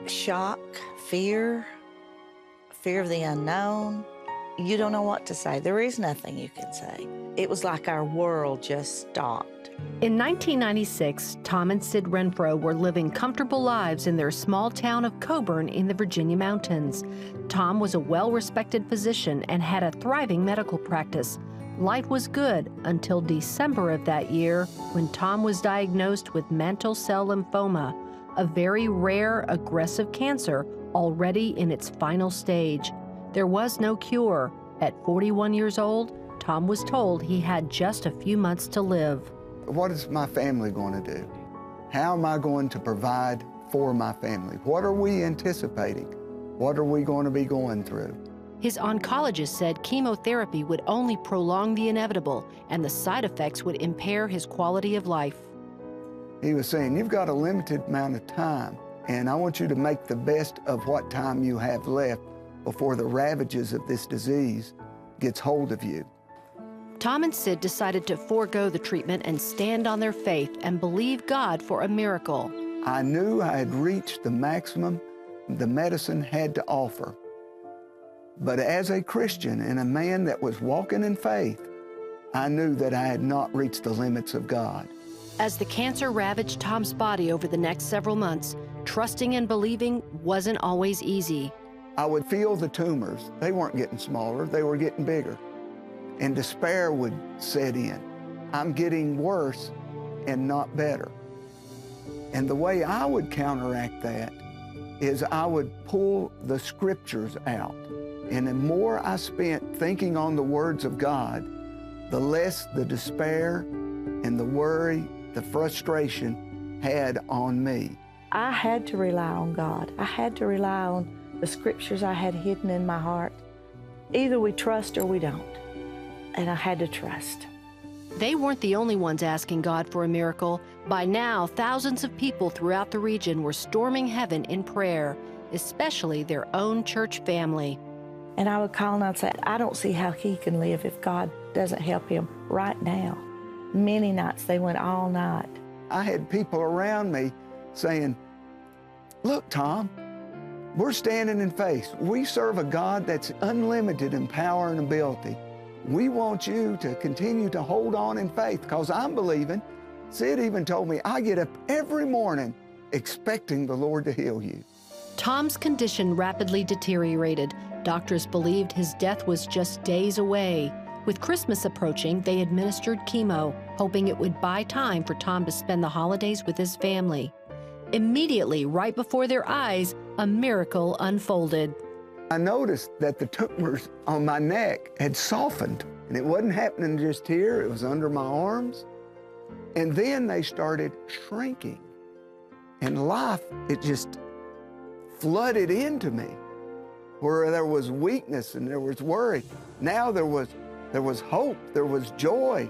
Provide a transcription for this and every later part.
Shock, fear of the unknown. You don't know what to say. There is nothing you can say. It was like our world just stopped. In 1996, Tom and Sid Renfro were living comfortable lives in their small town of Coburn in the Virginia mountains. Tom was a well-respected physician and had a thriving medical practice. Life was good until December of that year when Tom was diagnosed with mantle cell lymphoma, a very rare, aggressive cancer already in its final stage. There was no cure. At 41 years old, Tom was told he had just a few months to live. What is my family going to do? How am I going to provide for my family? What are we anticipating? What are we going to be going through? His oncologist said chemotherapy would only prolong the inevitable and the side effects would impair his quality of life. He was saying, you've got a limited amount of time, and I want you to make the best of what time you have left before the ravages of this disease gets hold of you. Tom and Sid decided to forego the treatment and stand on their faith and believe God for a miracle. I knew I had reached the maximum the medicine had to offer. But as a Christian and a man that was walking in faith, I knew that I had not reached the limits of God. As the cancer ravaged Tom's body over the next several months, trusting and believing wasn't always easy. I would feel the tumors. They weren't getting smaller, they were getting bigger. And despair would set in. I'm getting worse and not better. And the way I would counteract that is I would pull the scriptures out. And the more I spent thinking on the words of God, the less the despair and the worry, the frustration had on me. I had to rely on God. I had to rely on the scriptures I had hidden in my heart. Either we trust or we don't. And I had to trust. They weren't the only ones asking God for a miracle. By now, thousands of people throughout the region were storming heaven in prayer, especially their own church family. And I would call and I'd say, I don't see how he can live if God doesn't help him right now. Many nights, they went all night. I had people around me saying, look, Tom, we're standing in faith. We serve a God that's unlimited in power and ability. We want you to continue to hold on in faith because I'm believing. Sid even told me, I get up every morning expecting the Lord to heal you. Tom's condition rapidly deteriorated. Doctors believed his death was just days away. With Christmas approaching, they administered chemo, hoping it would buy time for Tom to spend the holidays with his family. Immediately, right before their eyes, a miracle unfolded. I noticed that the tumors on my neck had softened, and it wasn't happening just here, it was under my arms. And then they started shrinking, and life, it just flooded into me. Where there was weakness and there was worry, now there was hope, there was joy,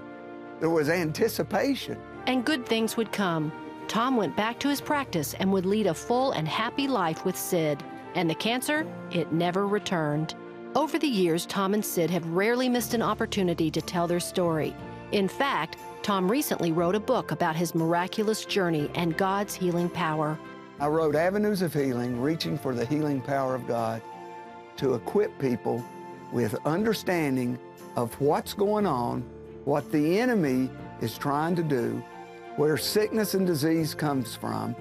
there was anticipation. And good things would come. Tom went back to his practice and would lead a full and happy life with Sid. And the cancer, it never returned. Over the years, Tom and Sid have rarely missed an opportunity to tell their story. In fact, Tom recently wrote a book about his miraculous journey and God's healing power. I wrote Avenues of Healing, Reaching for the Healing Power of God, to equip people with understanding of what's going on, what the enemy is trying to do, where sickness and disease comes from,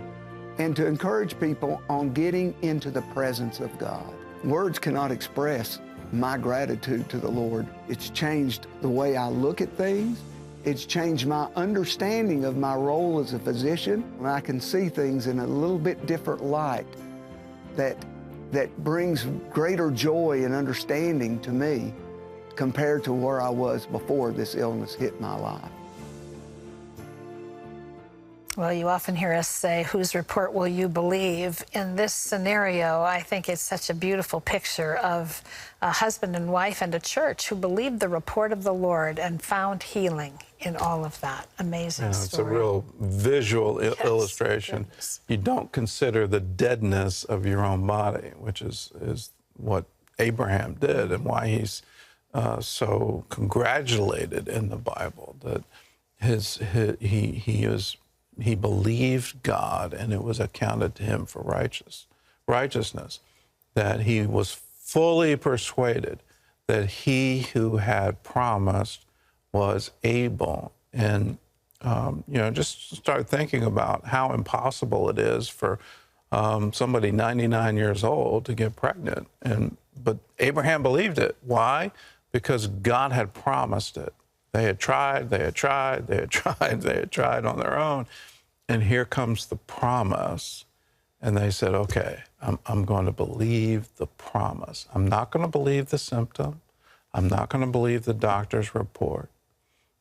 and to encourage people on getting into the presence of God. Words cannot express my gratitude to the Lord. It's changed the way I look at things. It's changed my understanding of my role as a physician. When I can see things in a little bit different light that brings greater joy and understanding to me compared to where I was before this illness hit my life. Well, you often hear us say, whose report will you believe? In this scenario, I think it's such a beautiful picture of a husband and wife and a church who believed the report of the Lord and found healing in all of that. Amazing story. It's a real visual illustration. Yes. You don't consider the deadness of your own body, which is what Abraham did and why he's so congratulated in the Bible, that he believed God and it was accounted to him for righteousness, that he was fully persuaded that he who had promised was able. And, just start thinking about how impossible it is for somebody 99 years old to get pregnant. But Abraham believed it. Why? Because God had promised it. They had tried, they had tried, they had tried, they had tried on their own. And here comes the promise. And they said, okay, I'm going to believe the promise. I'm not going to believe the symptom. I'm not going to believe the doctor's report.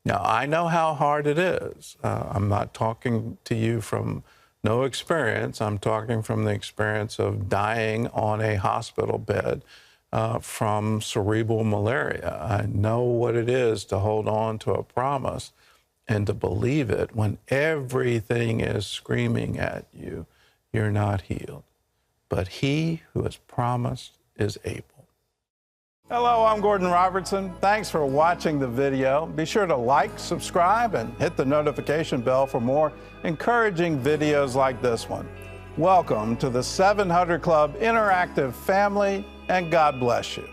Now, I know how hard it is. I'm not talking to you from no experience. I'm talking from the experience of dying on a hospital bed from cerebral malaria. I know what it is to hold on to a promise and to believe it when everything is screaming at you, you're not healed. But he who has promised is able. Hello, I'm Gordon Robertson. Thanks for watching the video. Be sure to like, subscribe, and hit the notification bell for more encouraging videos like this one. Welcome to the 700 Club Interactive family, and God bless you.